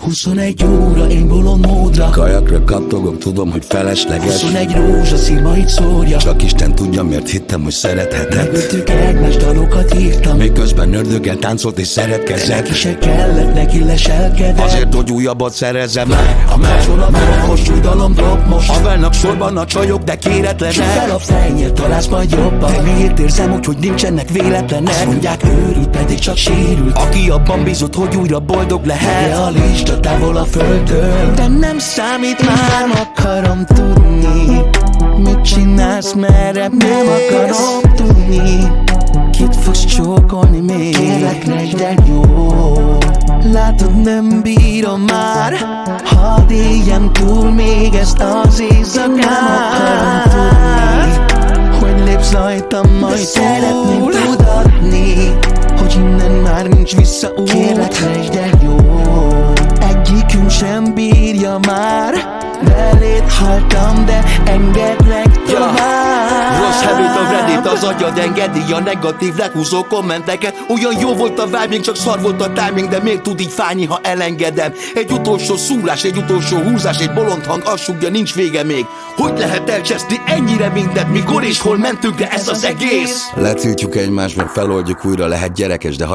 21 óra, én bolond módra Kajakra kattogok, tudom, hogy felesleges. 21 rózsaszín ma itt szórja. Csak Isten tudja, miért hittem, hogy szerethetett. Megöttük egymást, dalokat írtam. Miközben ördöggel táncolt és szeretkezett. Neki se kellett, neki leselkedett. Azért, hogy újabbat szerezzem. A kapcson a drogos, súlydalom drog most. Havernak sorban a csajok, de Süt kéretlenek. fel a fejnél, találsz majd jobban. De miért érzem úgy, hogy nincsenek véletlenek? Azt mondják őrült, pedig csak sérült. Aki abban bízott, hogy újra boldog lehet. Realista, távol a földtől. De nem számít már. Nem akarom tudni, mit csinálsz, merre nem akarom tudni. Kit fogsz csókolni még? Kérlek, legyd el jó. Látod, nem bírom már. Hadd éljem túl még ezt az éjszakát. Nem akarom tudni, hogy lépsz rajtam majd túl. Szeretném tudatni, hogy innen már nincs visszaút. Kérlek, legyd el jó. Egyikünk sem bírja már. Beléd haltam, de engedlek tovább. Rossz habit a Reddit, az agyad engedi a negatív lehúzó kommenteket. Olyan jó volt a vibe, még csak szar volt a timing, de még tud így fájni, ha elengedem. Egy utolsó szúrás, egy utolsó húzás, egy bolond hang, azt sugja, nincs vége még. Hogy lehet elcseszni ennyire mindent, mikor és hol mentünk, de ez az egész? Letiltjuk egymást, meg feloldjuk újra, lehet gyerekes, de